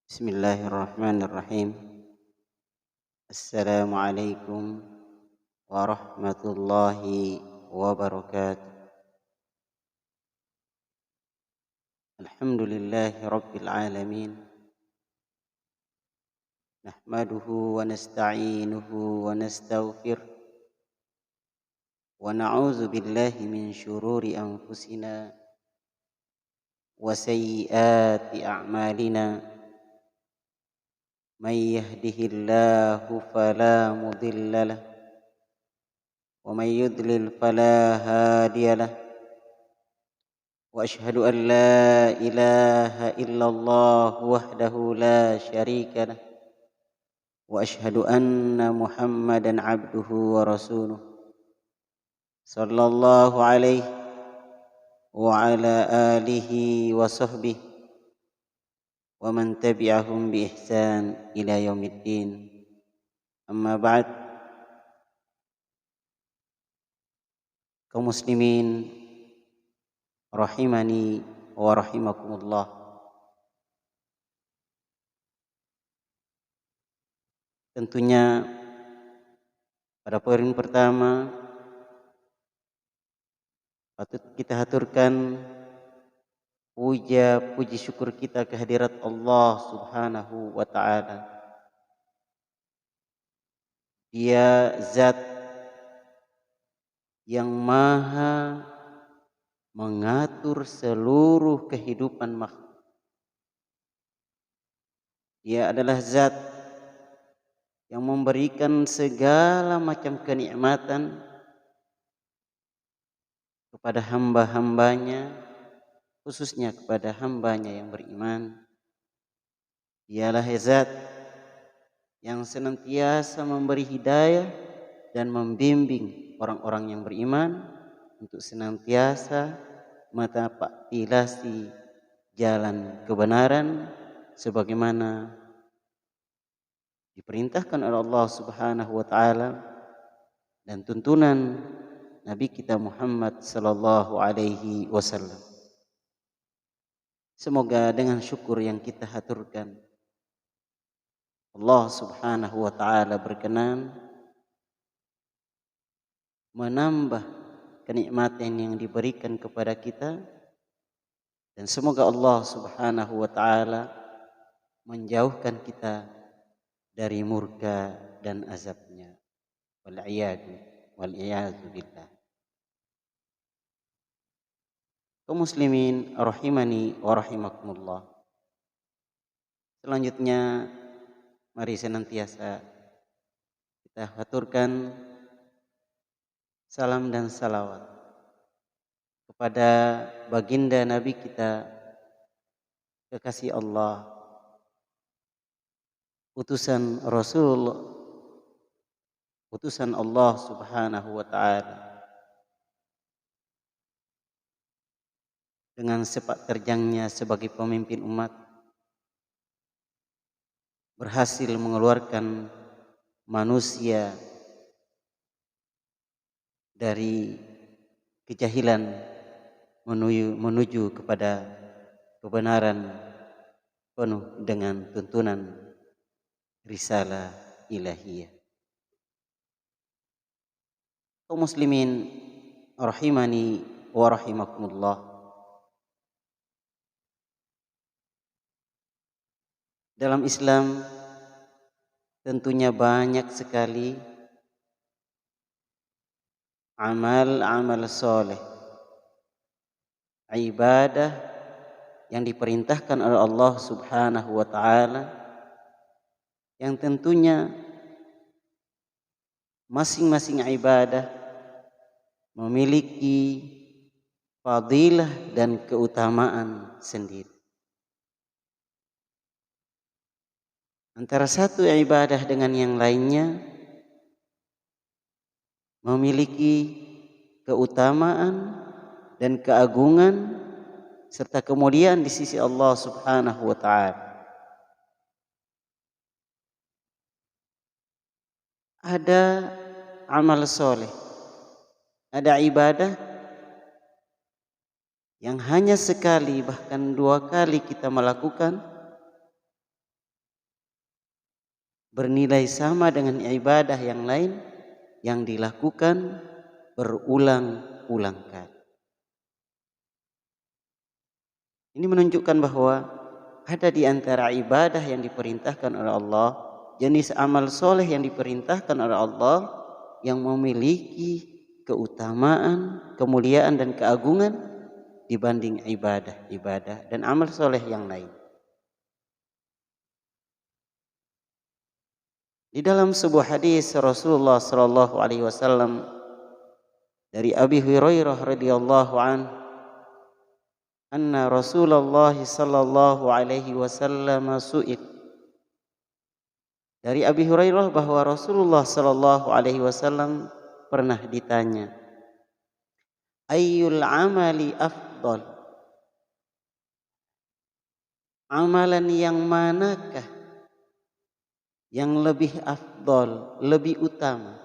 Bismillahirrahmanirrahim. Assalamualaikum warahmatullahi wabarakatuh. Alhamdulillahi rabbil alamin. Nahmaduhu wa nasta'inuhu wa nastaghfir. Wa na'udzu billahi min syururi anfusina wa sayyiati a'malina. Man yahdihillahu fala mudilla lahu wa man yudlil fala hadiya lahu. وأشهد أن لا إله إلا الله وحده لا شريك له وأشهد أن محمدا عبده ورسوله صلى الله عليه وعلى آله وصحبه ومن تبعهم بإحسان إلى يوم الدين. أما بعد, kaum muslimin rahimani wa rahimakumullah. Tentunya pada poin pertama patut kita haturkan puji syukur kita kehadirat Allah Subhanahu wa taala. Dia zat yang maha mengatur seluruh kehidupan makhluk. Dia adalah zat yang memberikan segala macam kenikmatan kepada hamba-hambanya, khususnya kepada hambanya yang beriman. Dialah zat yang senantiasa memberi hidayah dan membimbing orang-orang yang beriman untuk senantiasa menapaktilasi jalan kebenaran sebagaimana diperintahkan oleh Allah Subhanahu wa taala dan tuntunan Nabi kita Muhammad sallallahu alaihi wasallam. Semoga dengan syukur yang kita haturkan Allah Subhanahu wa taala berkenan menambah kenikmatan yang diberikan kepada kita, dan semoga Allah Subhanahu wa taala menjauhkan kita dari murka dan azabnya. Wal iyadu billah. Kaum muslimin rahimani wa rahimakumullah. Selanjutnya mari senantiasa kita haturkan salam dan salawat kepada baginda Nabi kita, kekasih Allah, utusan Rasul, utusan Allah Subhanahu wa taala, dengan sepak terjangnya sebagai pemimpin umat berhasil mengeluarkan manusia dari kejahilan menuju kepada kebenaran penuh dengan tuntunan risalah ilahiyah. Kaum muslimin rahimani wa rahimakumullah. Dalam Islam tentunya banyak sekali amal soleh, ibadah yang diperintahkan oleh Allah Subhanahu wa taala, yang tentunya masing-masing ibadah memiliki fadilah dan keutamaan sendiri. Antara satu ibadah dengan yang lainnya memiliki keutamaan dan keagungan serta kemuliaan di sisi Allah Subhanahu wa taala. Ada amal soleh, ada ibadah yang hanya sekali bahkan dua kali kita melakukan, bernilai sama dengan ibadah yang lain yang dilakukan berulang-ulang kali. Ini menunjukkan bahwa ada di antara ibadah yang diperintahkan oleh Allah, jenis amal soleh yang diperintahkan oleh Allah yang memiliki keutamaan, kemuliaan dan keagungan dibanding ibadah dan amal soleh yang lain. Di dalam sebuah hadis Rasulullah sallallahu alaihi wasallam dari Abi Hurairah radhiyallahu anhu, anna Rasulullah sallallahu alaihi wasallam su'il. Dari Abi Hurairah bahwa Rasulullah sallallahu alaihi wasallam pernah ditanya, ayyul amali afdal? Amalan yang manakah yang lebih afdal, lebih utama?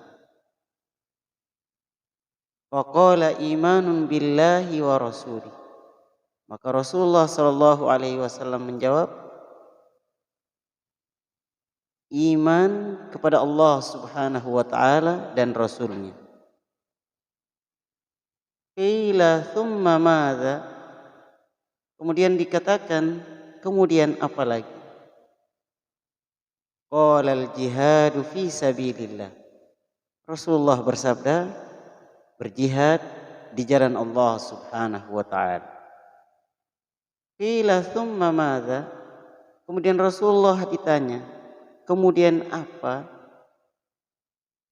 Faqala imanun billahi wa rasulih. Maka Rasulullah sallallahu alaihi wasallam menjawab, iman kepada Allah Subhanahu wa taala dan Rasulnya. Qila thumma madza? Kemudian dikatakan, kemudian apa lagi? Qala al-jihadu fi sabilillah. Rasulullah bersabda, berjihad di jalan Allah Subhanahu wa taala. Qila thumma madza? Kemudian Rasulullah ditanya, kemudian apa?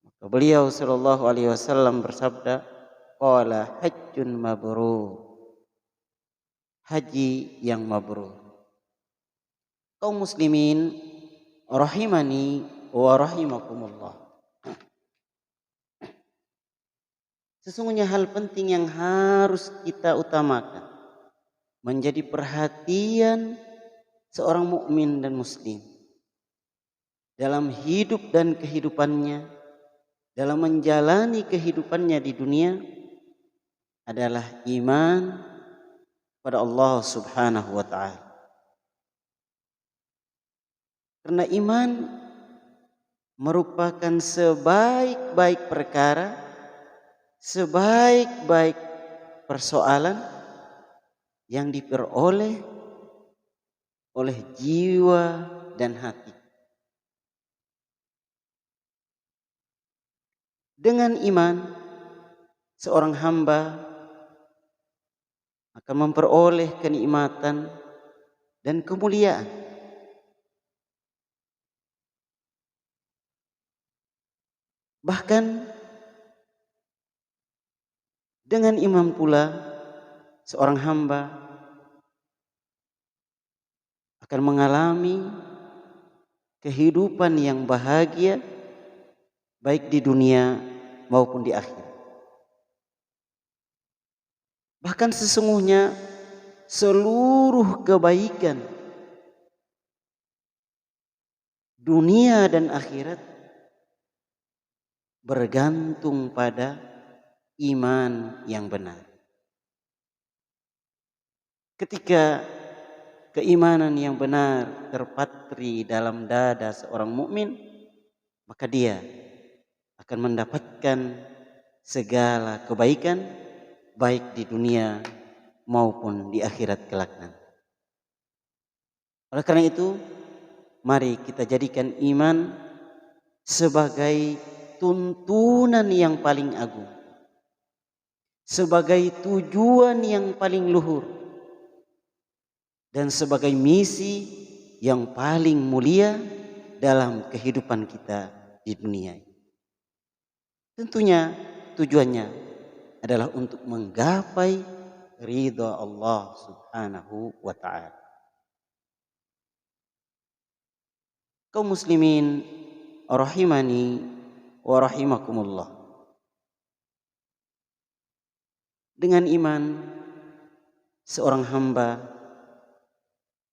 Maka beliau sallallahu alaihi wasallam bersabda, qala hajjun mabrur. Haji yang mabrur. Kaum muslimin rahimani wa rahimakumullah. Sesungguhnya hal penting yang harus kita utamakan menjadi perhatian seorang mukmin dan muslim dalam hidup dan kehidupannya, dalam menjalani kehidupannya di dunia adalah iman pada Allah Subhanahu wa taala. Karena iman merupakan sebaik-baik perkara, sebaik-baik persoalan yang diperoleh oleh jiwa dan hati. Dengan iman, seorang hamba akan memperoleh kenikmatan dan kemuliaan. Bahkan dengan iman pula seorang hamba akan mengalami kehidupan yang bahagia baik di dunia maupun di akhirat. Bahkan sesungguhnya seluruh kebaikan dunia dan akhirat bergantung pada iman yang benar. Ketika keimanan yang benar terpatri dalam dada seorang mukmin, maka dia akan mendapatkan segala kebaikan baik di dunia maupun di akhirat kelak nanti. Oleh karena itu, mari kita jadikan iman sebagai tuntunan yang paling agung, sebagai tujuan yang paling luhur, dan sebagai misi yang paling mulia dalam kehidupan kita di dunia. Tentunya tujuannya adalah untuk menggapai ridha Allah Subhanahu wa ta'ala. Kaum muslimin rahimani wa rahimakumullah. Dengan iman seorang hamba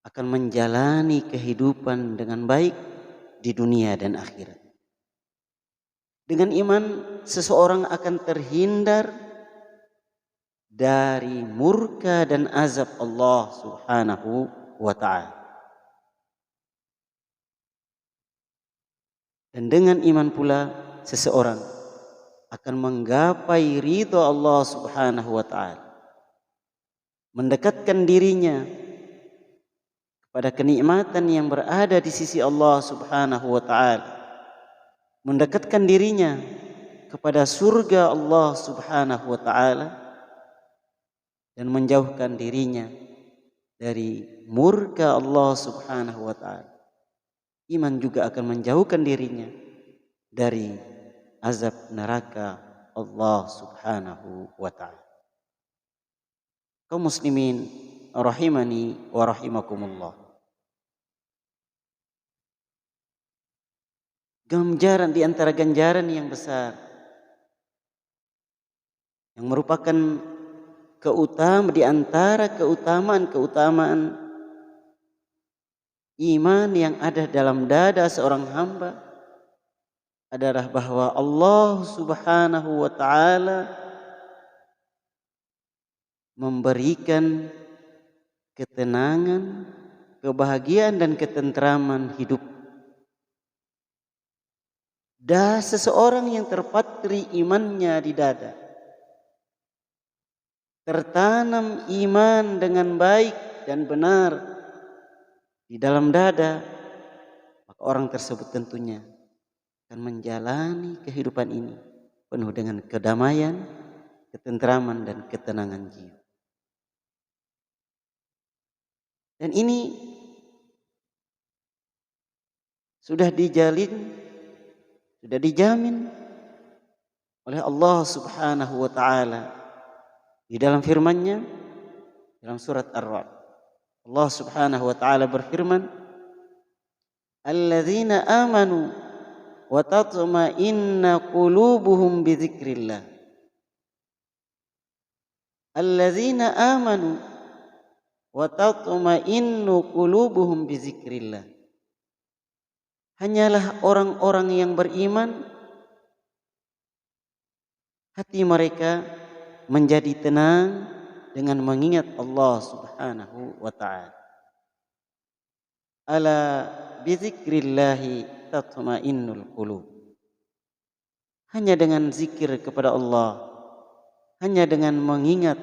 akan menjalani kehidupan dengan baik di dunia dan akhirat. Dengan iman seseorang akan terhindar dari murka dan azab Allah Subhanahu wa ta'ala. Dan dengan iman pula seseorang akan menggapai ridha Allah Subhanahu wa taala, mendekatkan dirinya kepada kenikmatan yang berada di sisi Allah Subhanahu wa taala, mendekatkan dirinya kepada surga Allah Subhanahu wa taala, dan menjauhkan dirinya dari murka Allah Subhanahu wa taala. Iman juga akan menjauhkan dirinya dari azab neraka Allah Subhanahu wa taala. Kaum muslimin rahimani wa rahimakumullah. Ganjaran di antara ganjaran yang besar yang merupakan di antara keutamaan iman yang ada dalam dada seorang hamba adalah bahwa Allah Subhanahu wa taala memberikan ketenangan, kebahagiaan dan ketentraman hidup. Dan seseorang yang terpatri imannya di dada, tertanam iman dengan baik dan benar di dalam dada, maka orang tersebut tentunya akan menjalani kehidupan ini penuh dengan kedamaian, ketentraman dan ketenangan jiwa. Dan ini sudah dijamin oleh Allah Subhanahu wa taala di dalam firman-Nya dalam surat Ar-Ra'd. Allah Subhanahu wa taala berfirman, "Alladzina amanu wa tatma'innu qulubuhum bi dzikrillah." Alladzina amanu wa tatma'innu qulubuhum bi dzikrillah. Hanyalah orang-orang yang beriman, hati mereka menjadi tenang dengan mengingat Allah Subhanahu wa taala. Ala bizikrillahi tatmainnul qulub. Hanya dengan zikir kepada Allah, hanya dengan mengingat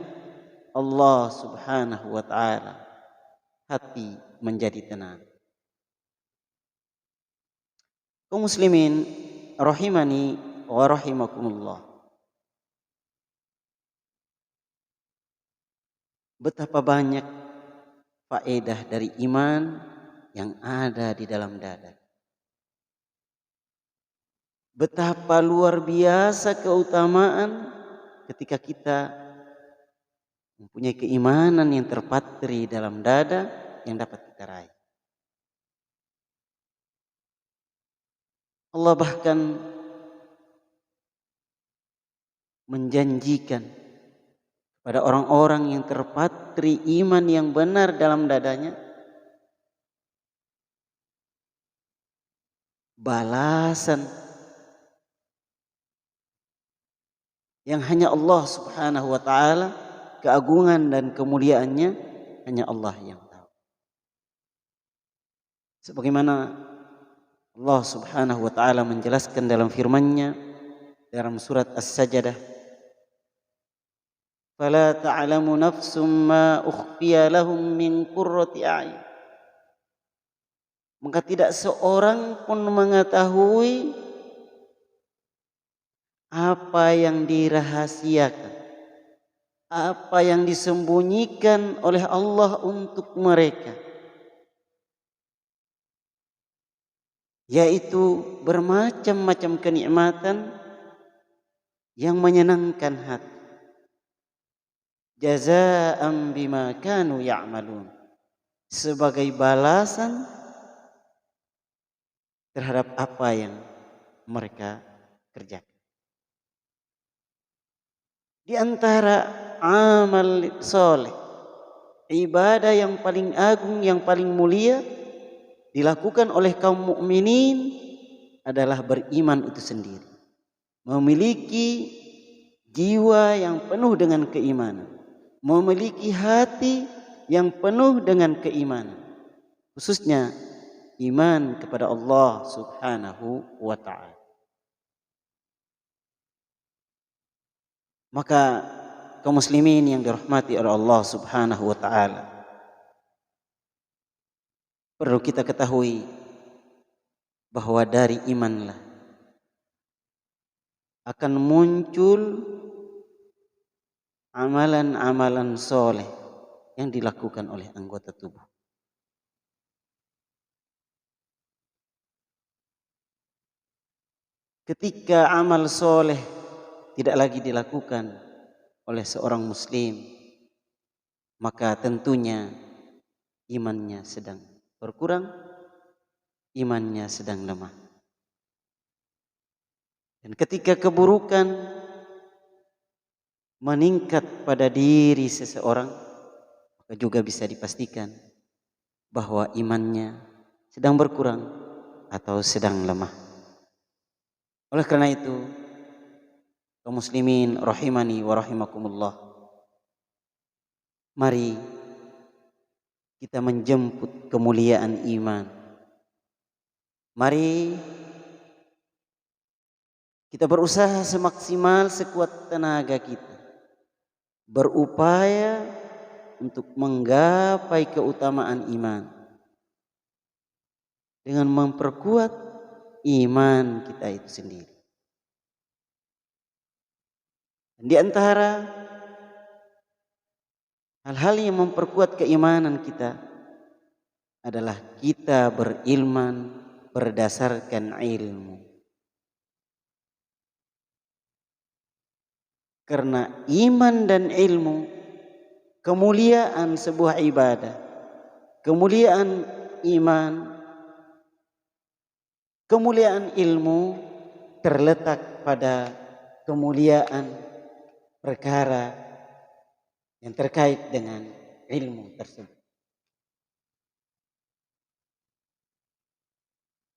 Allah Subhanahu wa taala, hati menjadi tenang. Kaum muslimin rahimani wa rahimakumullah. Betapa banyak faedah dari iman yang ada di dalam dada. Betapa luar biasa keutamaan ketika kita mempunyai keimanan yang terpatri dalam dada yang dapat kita raih. Allah bahkan menjanjikan pada orang-orang yang terpatri iman yang benar dalam dadanya balasan yang hanya Allah Subhanahu wa taala, keagungan dan kemuliaannya hanya Allah yang tahu. Sebagaimana Allah Subhanahu wa taala menjelaskan dalam firman-Nya dalam surat As-Sajdah, "Fala ta'lamu nafsum ma ukhfiya lahum min qurrati a'yun." Maka tidak seorang pun mengetahui apa yang dirahasiakan, apa yang disembunyikan oleh Allah untuk mereka, yaitu bermacam-macam kenikmatan yang menyenangkan hati. Jazaa'an bima kanu ya'malun, sebagai balasan terhadap apa yang mereka kerjakan. Di antara amal soleh, ibadah yang paling agung, yang paling mulia dilakukan oleh kaum mukminin adalah beriman itu sendiri. Memiliki jiwa yang penuh dengan keimanan, memiliki hati yang penuh dengan keimanan, khususnya iman kepada Allah Subhanahu wa ta'ala. Maka kaum muslimin yang dirahmati oleh Allah Subhanahu wa ta'ala, perlu kita ketahui bahwa dari imanlah akan muncul amalan-amalan soleh yang dilakukan oleh anggota tubuh. Ketika amal soleh tidak lagi dilakukan oleh seorang muslim, maka tentunya imannya sedang berkurang, imannya sedang lemah. Dan ketika keburukan meningkat pada diri seseorang, maka juga bisa dipastikan bahwa imannya sedang berkurang atau sedang lemah. Oleh karena itu, kaum muslimin rahimani wa rahimakumullah, mari kita menjemput kemuliaan iman. Mari kita berusaha semaksimal sekuat tenaga kita, berupaya untuk menggapai keutamaan iman dengan memperkuat iman kita itu sendiri. Dan di antara hal-hal yang memperkuat keimanan kita adalah kita berilman berdasarkan ilmu. Karena iman dan ilmu, kemuliaan sebuah ibadah, kemuliaan iman, kemuliaan ilmu terletak pada kemuliaan perkara yang terkait dengan ilmu tersebut.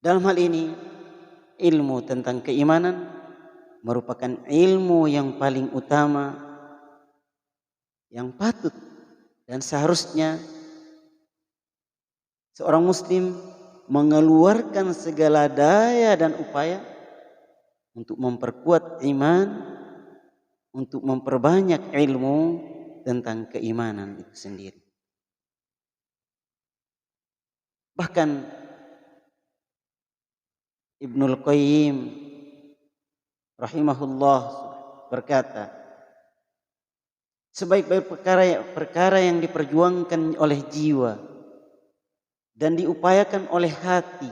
Dalam hal ini, ilmu tentang keimanan merupakan ilmu yang paling utama yang patut dan seharusnya seorang muslim mengeluarkan segala daya dan upaya untuk memperkuat iman, untuk memperbanyak ilmu tentang keimanan itu sendiri. Bahkan Ibnul Qayyim rahimahullah berkata, sebaik-baik perkara yang diperjuangkan oleh jiwa dan diupayakan oleh hati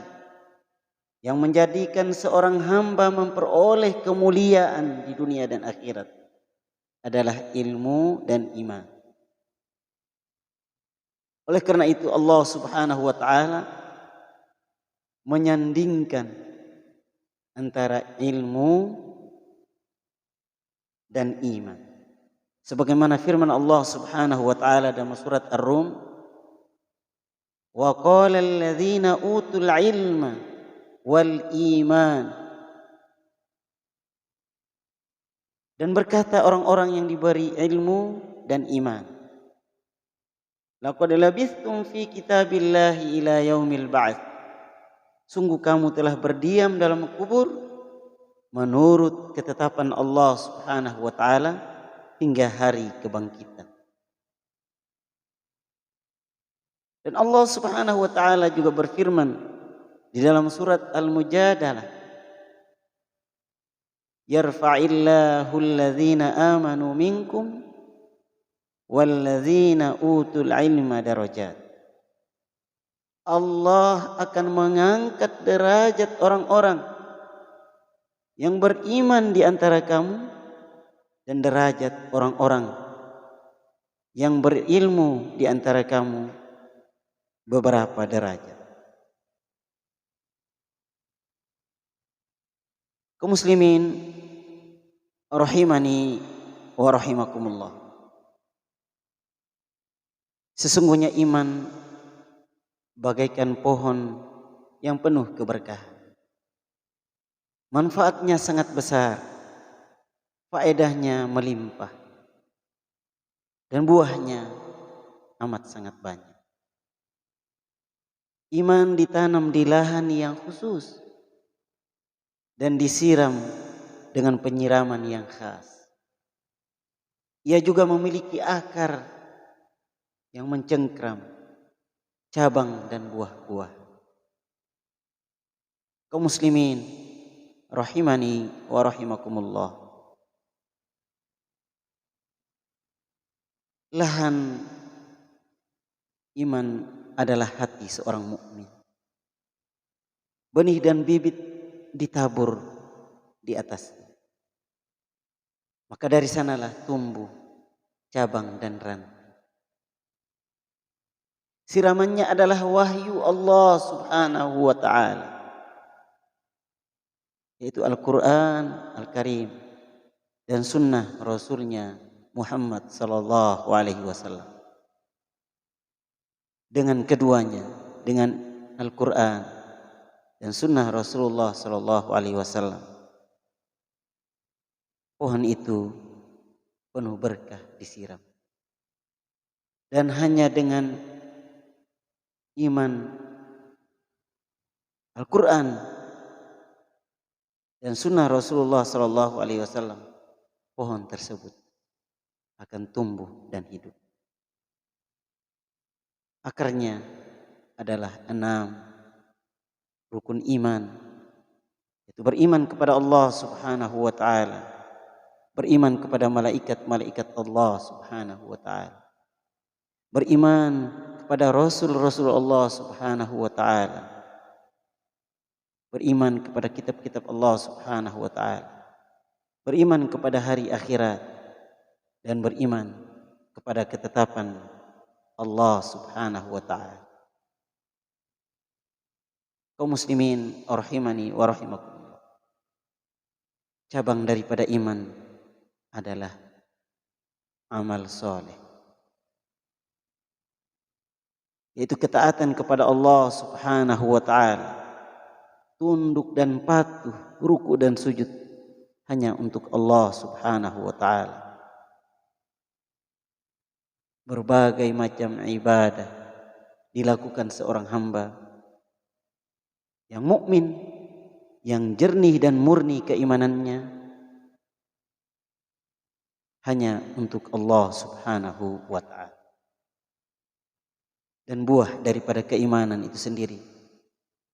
yang menjadikan seorang hamba memperoleh kemuliaan di dunia dan akhirat adalah ilmu dan iman. Oleh karena itu Allah Subhanahu wa ta'ala menyandingkan antara ilmu dan iman. Sebagaimana firman Allah Subhanahu wa ta'ala dalam surat Ar-Rum, wa qala alladhina utul ilma wal iman, dan berkata orang-orang yang diberi ilmu dan iman, laqad labithtum fi kitabillahi ila yaumil ba'ts, sungguh kamu telah berdiam dalam kubur menurut ketetapan Allah Subhanahu wa ta'ala hingga hari kebangkitan. Dan Allah Subhanahu wa ta'ala juga berfirman di dalam surat Al-Mujadalah, yarfa'illahu alladhina amanu minkum walladzina utul ilma darajat. Allah akan mengangkat derajat orang-orang yang beriman di antara kamu dan derajat orang-orang yang berilmu di antara kamu beberapa derajat. Kaum muslimin rahimani wa rahimakumullah, sesungguhnya iman bagaikan pohon yang penuh keberkahan. Manfaatnya sangat besar, faedahnya melimpah, dan buahnya amat sangat banyak. Iman ditanam di lahan yang khusus dan disiram dengan penyiraman yang khas. Ia juga memiliki akar yang mencengkram, cabang dan buah-buah. Kaum muslimin rahimani wa rahimakumullah. Lahan iman adalah hati seorang mukmin. Benih dan bibit ditabur di atasnya. Maka dari sanalah tumbuh cabang dan ranting. Siramannya adalah wahyu Allah Subhanahu wa taala, yaitu Al-Qur'an Al-Karim dan sunnah Rasulnya Muhammad sallallahu alaihi wasallam. Dengan keduanya, dengan Al-Qur'an dan sunnah Rasulullah sallallahu alaihi wasallam, pohon itu penuh berkah disiram. Dan hanya dengan iman Al-Quran dan sunnah Rasulullah sallallahu alaihi wasallam, pohon tersebut akan tumbuh dan hidup. Akarnya adalah 6 rukun iman, yaitu beriman kepada Allah Subhanahu wa taala, beriman kepada malaikat-malaikat Allah Subhanahu wa taala, beriman kepada Rasul-Rasul Allah Subhanahu wa taala, beriman kepada kitab-kitab Allah Subhanahu wa taala, beriman kepada hari akhirat, dan beriman kepada ketetapan Allah Subhanahu wa taala. Kaum muslimin rahimani wa rahimakumullah. Cabang daripada iman adalah amal soleh, yaitu ketaatan kepada Allah Subhanahu wa taala, tunduk dan patuh, ruku dan sujud hanya untuk Allah Subhanahu wa taala. Berbagai macam ibadah dilakukan seorang hamba yang mukmin, yang jernih dan murni keimanannya, hanya untuk Allah Subhanahu wa taala. Dan buah daripada keimanan itu sendiri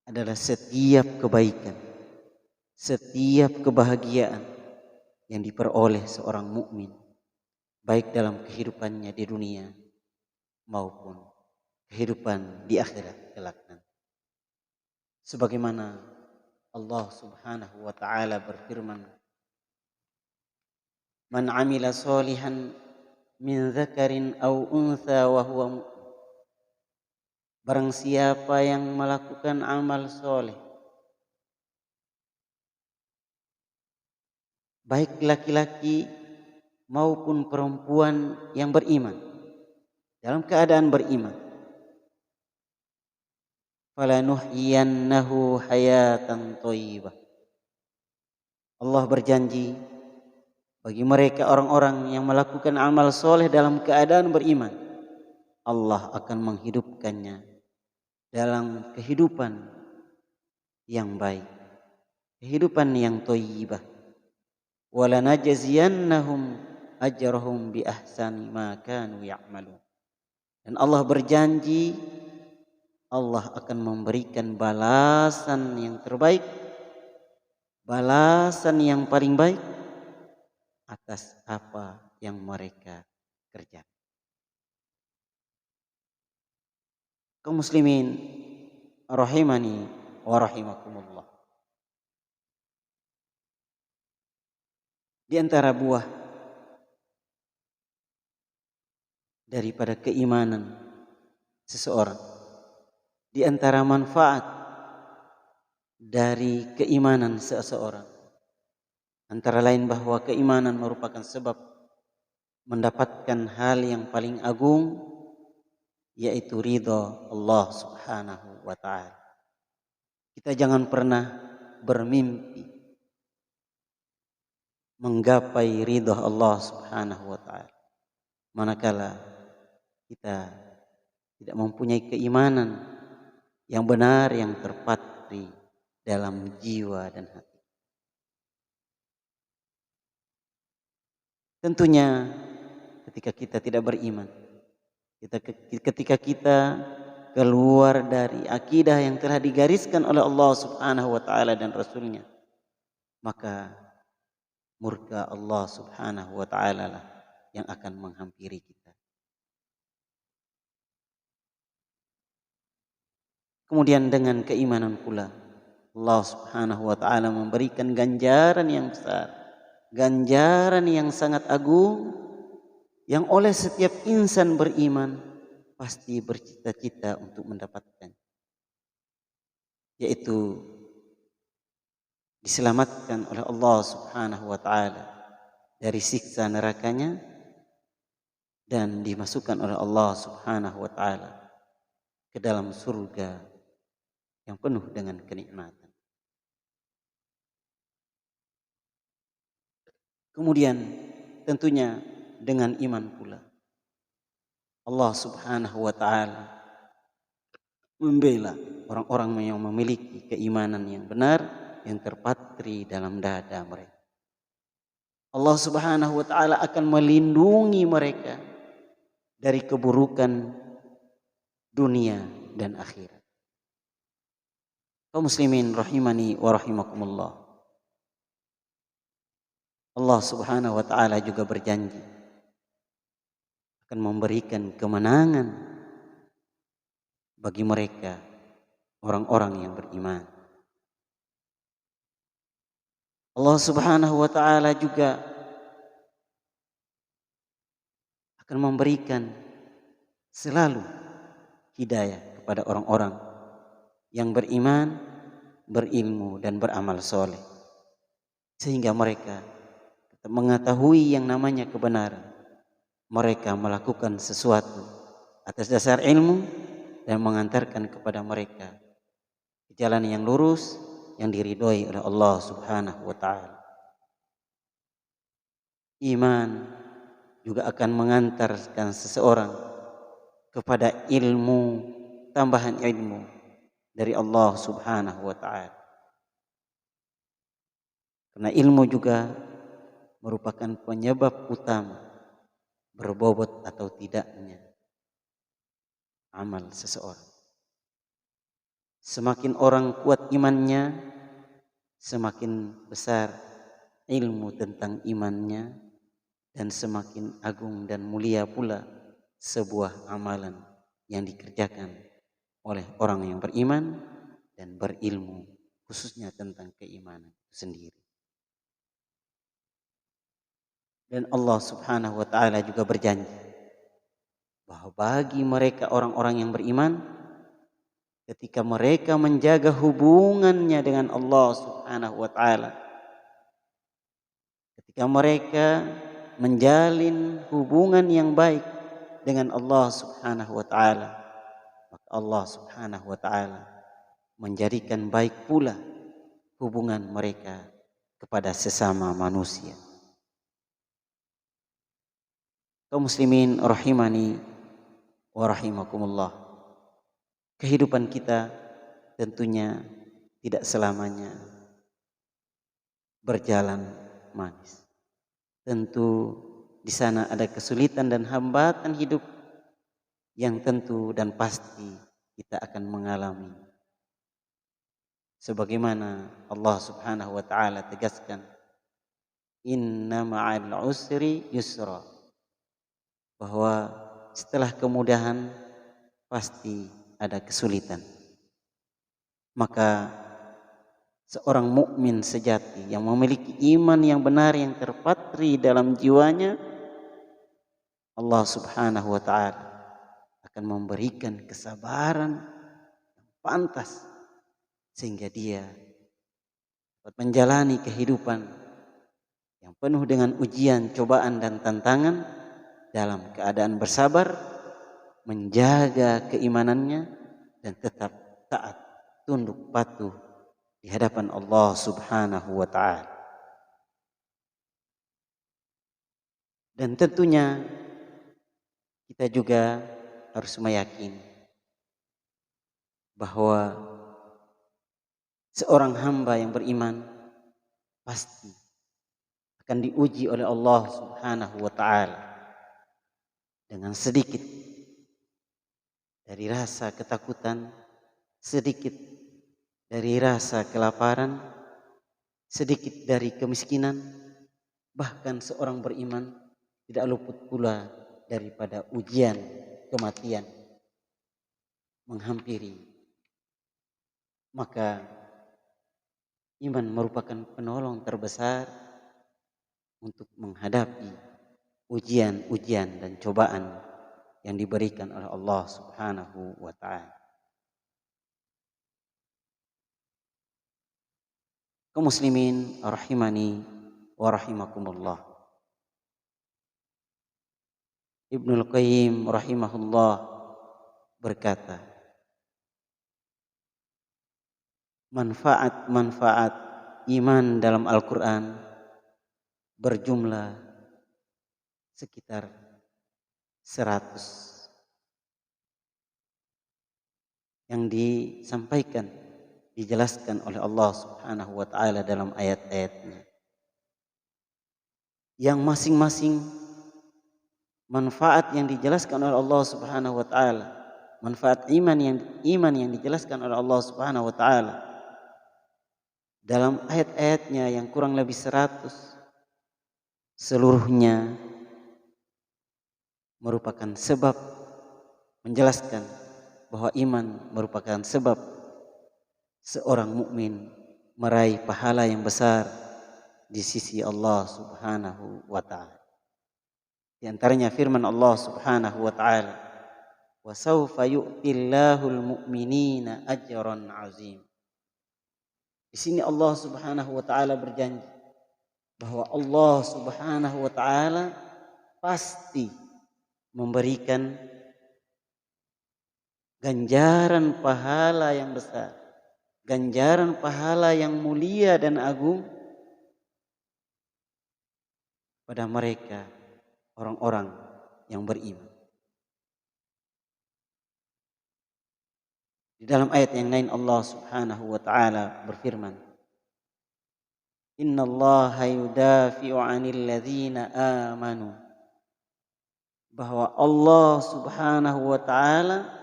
adalah setiap kebaikan, setiap kebahagiaan yang diperoleh seorang mukmin, baik dalam kehidupannya di dunia maupun kehidupan di akhirat kelak nanti. Sebagaimana Allah Subhanahu wa taala berfirman, "Man 'amila sholihan min dzakarin aw untha wa huwa mu'min." Barang siapa yang melakukan amal soleh, baik laki-laki maupun perempuan yang beriman, dalam keadaan beriman, falanuhyiyannahu hayatan thayyibah. Allah berjanji bagi mereka orang-orang yang melakukan amal soleh dalam keadaan beriman, Allah akan menghidupkannya dalam kehidupan yang baik, kehidupan yang thayyibah. Walanajziyannahum ajrahum bi ahsani ma kanu ya'malun. Dan Allah berjanji Allah akan memberikan balasan yang terbaik, balasan yang paling baik atas apa yang mereka kerjakan. Kaum muslimin rahimani wa rahimakumullah. Di antara buah daripada keimanan seseorang, di antara manfaat dari keimanan seseorang, antara lain bahwa keimanan merupakan sebab mendapatkan hal yang paling agung, yaitu ridha Allah Subhanahu wa taala. Kita jangan pernah bermimpi menggapai ridha Allah Subhanahu wa taala manakala kita tidak mempunyai keimanan yang benar, yang terpatri dalam jiwa dan hati. Tentunya ketika kita tidak beriman, ketika kita keluar dari akidah yang telah digariskan oleh Allah Subhanahu wa taala dan Rasulnya, maka murka Allah Subhanahu wa taala lah yang akan menghampiri kita. Kemudian dengan keimanan pula Allah Subhanahu wa taala memberikan ganjaran yang besar, ganjaran yang sangat agung yang oleh setiap insan beriman pasti bercita-cita untuk mendapatkan, yaitu diselamatkan oleh Allah Subhanahu wa taala dari siksa nerakanya dan dimasukkan oleh Allah Subhanahu wa taala ke dalam surga yang penuh dengan kenikmatan. Kemudian tentunya dengan iman pula Allah Subhanahu wa taala membela orang-orang yang memiliki keimanan yang benar yang terpatri dalam dada mereka. Allah Subhanahu wa taala akan melindungi mereka dari keburukan dunia dan akhirat. Kaum muslimin rahimani wa rahimakumullah. Allah Subhanahu wa taala juga berjanji akan memberikan kemenangan bagi mereka orang-orang yang beriman. Allah Subhanahu wa taala juga akan memberikan selalu hidayah kepada orang-orang yang beriman, berilmu dan beramal soleh, sehingga mereka mengetahui yang namanya kebenaran. Mereka melakukan sesuatu atas dasar ilmu dan mengantarkan kepada mereka jalan yang lurus yang diridhoi oleh Allah Subhanahu wa taala. Iman juga akan mengantarkan seseorang kepada ilmu, tambahan ilmu dari Allah Subhanahu wa taala. Karena ilmu juga merupakan penyebab utama berbobot atau tidaknya amal seseorang. Semakin orang kuat imannya, semakin besar ilmu tentang imannya, dan semakin agung dan mulia pula sebuah amalan yang dikerjakan oleh orang yang beriman dan berilmu, khususnya tentang keimanan itu sendiri. Dan Allah Subhanahu wa taala juga berjanji bahwa bagi mereka orang-orang yang beriman, ketika mereka menjaga hubungannya dengan Allah Subhanahu wa taala, ketika mereka menjalin hubungan yang baik dengan Allah Subhanahu wa taala, maka Allah Subhanahu wa taala menjadikan baik pula hubungan mereka kepada sesama manusia. Kaum muslimin rahimani wa rahimakumullah. Kehidupan kita tentunya tidak selamanya berjalan manis. Tentu di sana ada kesulitan dan hambatan hidup yang tentu dan pasti kita akan mengalami. Sebagaimana Allah Subhanahu wa taala tegaskan, inna ma'al usri yusra, bahwa setelah kemudahan pasti ada kesulitan. Maka seorang mukmin sejati yang memiliki iman yang benar yang terpatri dalam jiwanya, Allah Subhanahu wa taala akan memberikan kesabaran yang pantas sehingga dia dapat menjalani kehidupan yang penuh dengan ujian, cobaan dan tantangan dalam keadaan bersabar, menjaga keimanannya dan tetap taat, tunduk patuh di hadapan Allah Subhanahu wa taala. Dan tentunya kita juga harus meyakini bahwa seorang hamba yang beriman pasti akan diuji oleh Allah Subhanahu wa taala dengan sedikit dari rasa ketakutan, sedikit dari rasa kelaparan, sedikit dari kemiskinan. Bahkan seorang beriman tidak luput pula daripada ujian kematian menghampiri. Maka iman merupakan penolong terbesar untuk menghadapi ujian-ujian dan cobaan yang diberikan oleh Allah Subhanahu wa taala. Kaum muslimin rahimani wa rahimakumullah. Ibnul Qayyim rahimahullah berkata, manfaat-manfaat iman dalam Al-Quran berjumlah sekitar 100 yang disampaikan, dijelaskan oleh Allah Subhanahu wa taala dalam ayat-ayatnya, yang masing-masing manfaat yang dijelaskan oleh Allah Subhanahu wa taala, manfaat iman yang dijelaskan oleh Allah Subhanahu wa taala dalam ayat-ayatnya yang kurang lebih 100, seluruhnya merupakan sebab menjelaskan bahwa iman merupakan sebab seorang mukmin meraih pahala yang besar di sisi Allah Subhanahu wa taala. Di antaranya firman Allah Subhanahu wa taala, "Wa sawfa yu'tillahul mu'minina ajran 'azim." Di sini Allah Subhanahu wa taala berjanji bahwa Allah Subhanahu wa taala pasti memberikan ganjaran pahala yang besar, ganjaran pahala yang mulia dan agung pada mereka orang-orang yang beriman. Di dalam ayat yang lain Allah Subhanahu wa taala berfirman, "Innallaha yudafi'u 'anil ladzina amanu." Bahwa Allah Subhanahu wa taala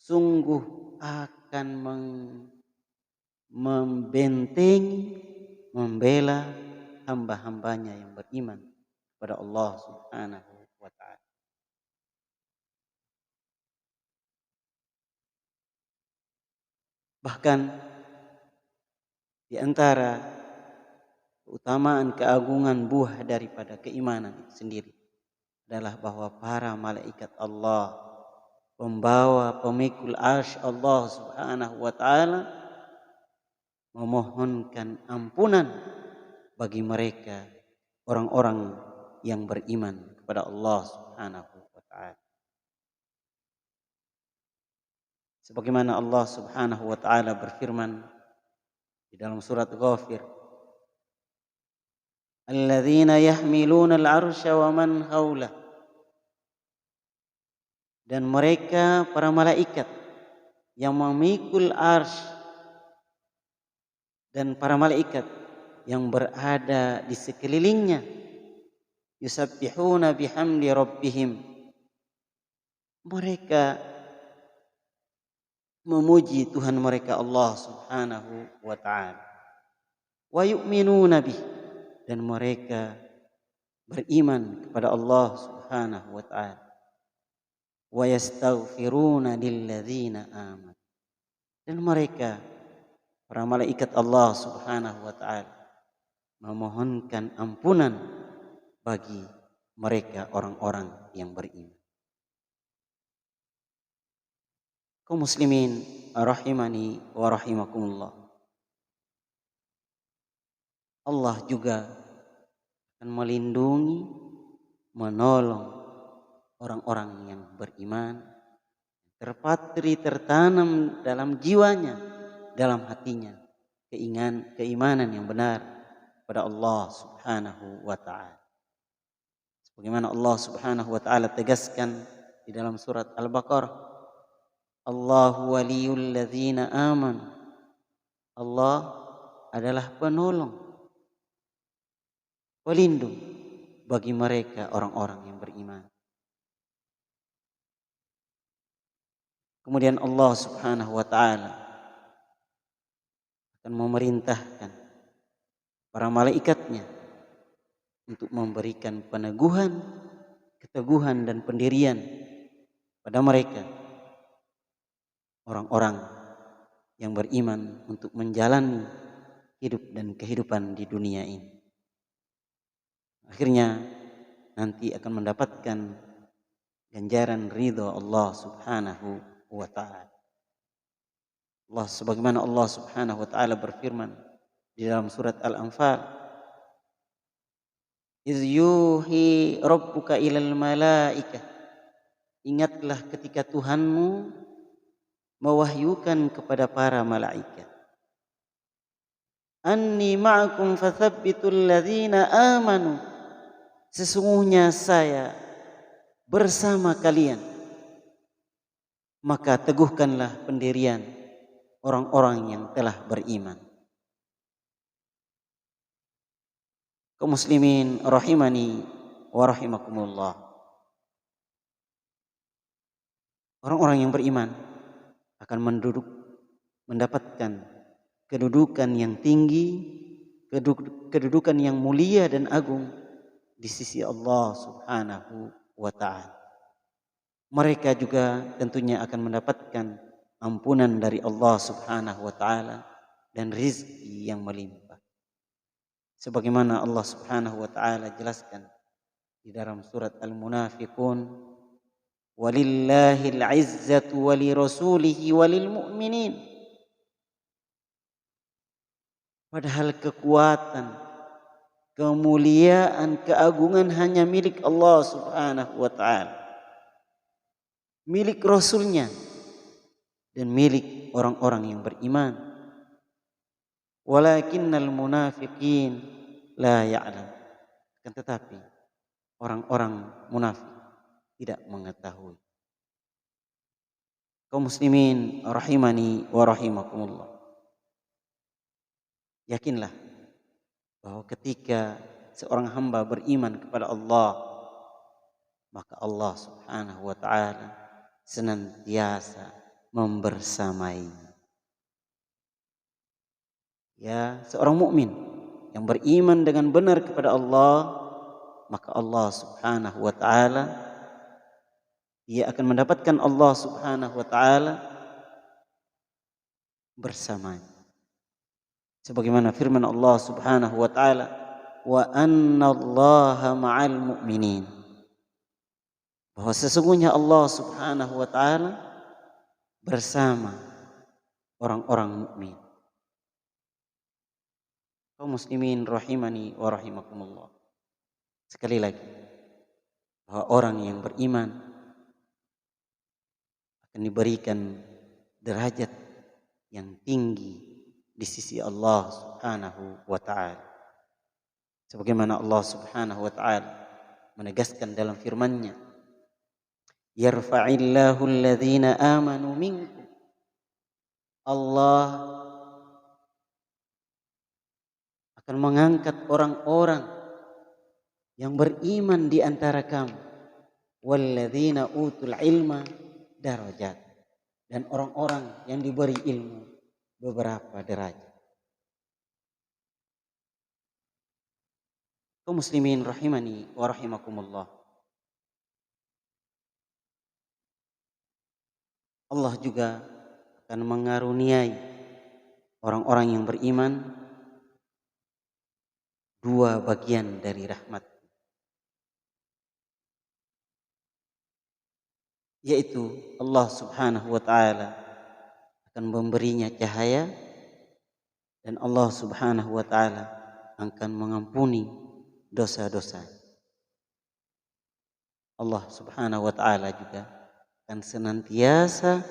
sungguh akan membentengi, membela hamba-hambanya yang beriman kepada Allah Subhanahu wa taala. Bahkan di antara keutamaan keagungan buah daripada keimanan itu sendiri adalah bahwa para malaikat Allah, pembawa pemikul arsy Allah Subhanahu wa taala, memohonkan ampunan bagi mereka orang-orang yang beriman kepada Allah Subhanahu wa taala. Sebagaimana Allah Subhanahu wa taala berfirman di dalam surat Ghafir, "Alladzina yahmiluna al-'arsya wa man haulah." Dan mereka para malaikat yang memikul arsy dan para malaikat yang berada di sekelilingnya, yusabbihuna bihamdi rabbihim, mereka memuji Tuhan mereka Allah Subhanahu wa taala. Wa yu'minuna bih, dan mereka beriman kepada Allah Subhanahu wa taala. Wa yastaghfiruna lilladzina amanu, dan mereka para malaikat Allah Subhanahu wa taala memohonkan ampunan bagi mereka orang-orang yang beriman. Kaum muslimin rahimani wa rahimakumullah. Allah juga akan melindungi, menolong orang-orang yang beriman, terpatri tertanam dalam jiwanya, dalam hatinya keimanan yang benar pada Allah Subhanahu wa taala. Sebagaimana Allah Subhanahu wa taala tegaskan di dalam surat Al-Baqarah, Allahu waliyul ladzina amanu. Allah adalah penolong, pelindung bagi mereka orang-orang yang beriman. Kemudian Allah Subhanahu wa taala akan memerintahkan para malaikatnya untuk memberikan peneguhan, keteguhan dan pendirian pada mereka orang-orang yang beriman untuk menjalani hidup dan kehidupan di dunia ini. Akhirnya nanti akan mendapatkan ganjaran ridha Allah Subhanahu wa taala. Allah sebagaimana Allah Subhanahu wa taala berfirman di dalam surat Al-Anfal, "Iz yuhi rabbuka ilal malaikah." Ingatlah ketika Tuhanmu mewahyukan kepada para malaikat, "Anni ma'akum fathabbitul ladzina amanu." Sesungguhnya saya bersama kalian, maka teguhkanlah pendirian orang-orang yang telah beriman. Kaum muslimin rahimani wa rahimakumullah. Orang-orang yang beriman akan mendapatkan kedudukan yang tinggi, kedudukan yang mulia dan agung di sisi Allah Subhanahu wa taala. Mereka juga tentunya akan mendapatkan ampunan dari Allah Subhanahu wa taala dan rizki yang melimpah. Sebagaimana Allah Subhanahu wa taala jelaskan di dalam surat Al-Munafiqun, "Walillahil 'izzatu wa lirasulihi wa lil mu'minin." Padahal kekuatan, kemuliaan, keagungan hanya milik Allah Subhanahu wa taala, milik Rasulnya dan milik orang-orang yang beriman. Walakinnal munafiqin la ya'lam. Akan tetapi orang-orang munafik tidak mengetahui. Kaum muslimin rahimani wa rahimakumullah. Yakinlah bahwa ketika seorang hamba beriman kepada Allah, maka Allah Subhanahu wa taala senantiasa membersamainya. Ya, seorang mukmin yang beriman dengan benar kepada Allah, maka Allah Subhanahu wa taala, dia akan mendapatkan Allah Subhanahu wa taala bersamanya. Sebagaimana firman Allah Subhanahu wa taala, "Wa annallaha ma'al mu'minin." Bahwa sesungguhnya Allah Subhanahu wa taala bersama orang-orang mukmin. Kaum muslimin rahimani wa rahimakumullah. Sekali lagi, bahwa orang yang beriman akan diberikan derajat yang tinggi di sisi Allah Subhanahu wa taala. Sebagaimana Allah Subhanahu wa taala menegaskan dalam firman-Nya, "Yarfa'illahu alladhina amanu minkum." Allah akan mengangkat orang-orang yang beriman di antara kamu, walladzina utul ilma darajat, dan orang-orang yang diberi ilmu beberapa derajat. Kaum muslimin rahimani wa rahimakumullah. Allah juga akan mengaruniai orang-orang yang beriman dua bagian dari rahmat, yaitu Allah Subhanahu wa taala akan memberinya cahaya, dan Allah Subhanahu wa taala akan mengampuni dosa-dosa. Allah Subhanahu wa taala juga akan senantiasa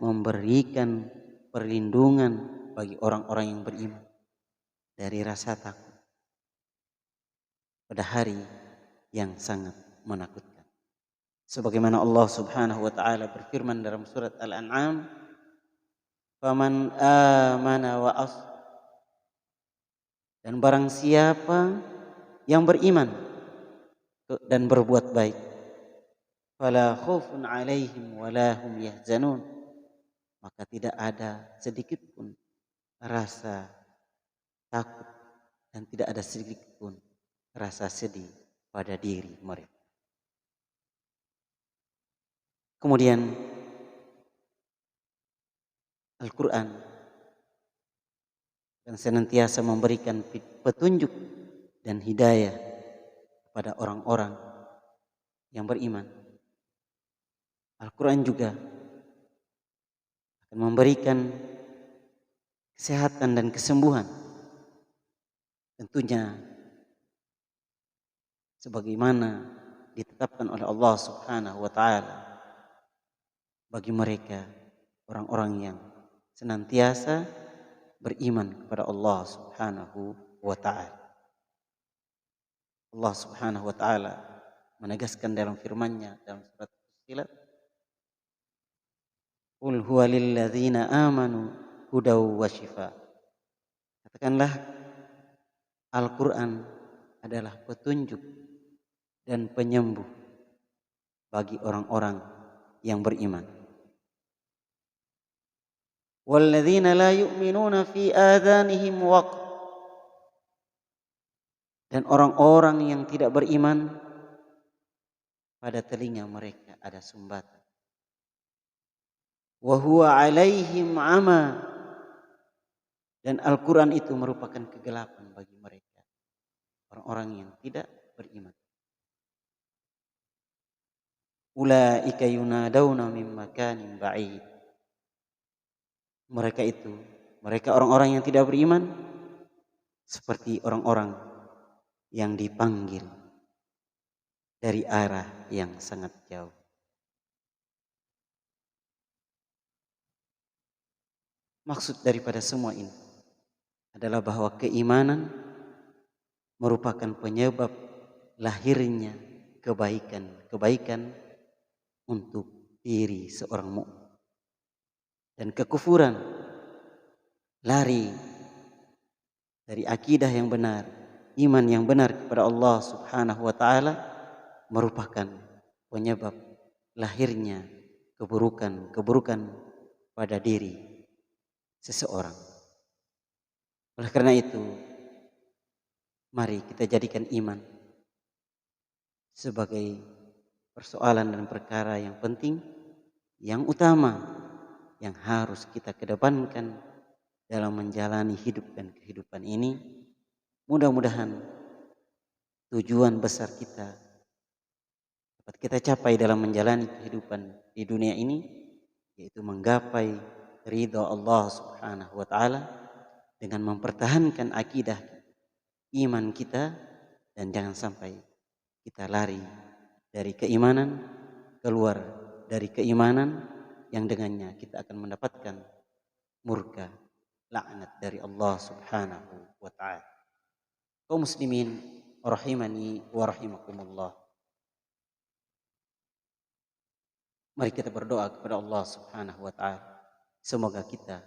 memberikan perlindungan bagi orang-orang yang beriman dari rasa takut pada hari yang sangat menakutkan. Sebagaimana Allah Subhanahu wa taala berfirman dalam surat Al-An'am, "Faman amana wa as" dan barang siapa yang beriman dan berbuat baik, fala khaufun 'alaihim wa la hum yahzanun, maka tidak ada sedikit pun rasa takut dan tidak ada sedikit pun rasa sedih pada diri mereka. Kemudian Al-Quran dan senantiasa memberikan petunjuk dan hidayah kepada orang-orang yang beriman. Al-Quran juga akan memberikan kesehatan dan kesembuhan, tentunya sebagaimana ditetapkan oleh Allah Subhanahu wa taala bagi mereka orang-orang yang senantiasa beriman kepada Allah Subhanahu wa taala. Allah Subhanahu wa taala menegaskan dalam firman-Nya dalam surat Fussilat, "Qul huwa lil ladzina amanu hudaw wa shifa." Katakanlah, Al-Qur'an adalah petunjuk dan penyembuh bagi orang-orang yang beriman. Walladzina la yu'minuna fi adhanihim waqr, dan orang-orang yang tidak beriman pada telinga mereka ada sumbatan. Wa huwa 'alaihim 'ama, dan Al-Quran itu merupakan kegelapan bagi mereka, orang-orang yang tidak beriman. Ulaika yunadawna min makanin ba'id. Mereka orang-orang yang tidak beriman seperti orang-orang yang dipanggil dari arah yang sangat jauh. Maksud daripada semua ini adalah bahwa keimanan merupakan penyebab lahirnya kebaikan untuk diri seorang mukmin. Dan kekufuran, lari dari akidah yang benar, iman yang benar kepada Allah Subhanahu wa taala, merupakan penyebab lahirnya keburukan pada diri seseorang. Oleh karena itu, mari kita jadikan iman sebagai persoalan dan perkara yang penting, yang utama, yang harus kita kedepankan dalam menjalani hidup dan kehidupan ini. Mudah-mudahan tujuan besar kita dapat kita capai dalam menjalani kehidupan di dunia ini, yaitu menggapai ridha Allah Subhanahu wa taala dengan mempertahankan akidah iman kita, dan jangan sampai kita lari dari keimanan, keluar dari keimanan yang dengannya kita akan mendapatkan murka, laknat dari Allah Subhanahu wa taala. Kaum muslimin rahimani wa rahimakumullah. Mari kita berdoa kepada Allah Subhanahu wa taala. Semoga kita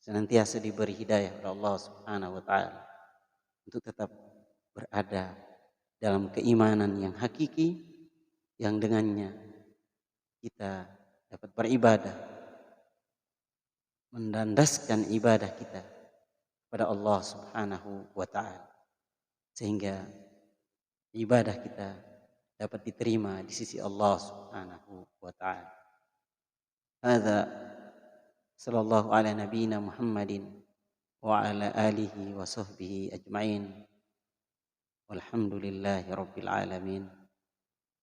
senantiasa diberi hidayah oleh Allah Subhanahu wa taala untuk tetap berada dalam keimanan yang hakiki, yang dengannya kita dapat beribadah, mendandaskan ibadah kita kepada Allah Subhanahu wa taala, sehingga ibadah kita dapat diterima di sisi Allah Subhanahu wa taala. Hadza sallallahu ala nabiyyina Muhammadin wa ala alihi wa sahbihi ajma'in. Walhamdulillahi rabbil alamin.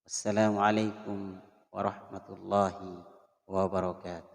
Wassalamualaikum warahmatullahi wabarakatuh.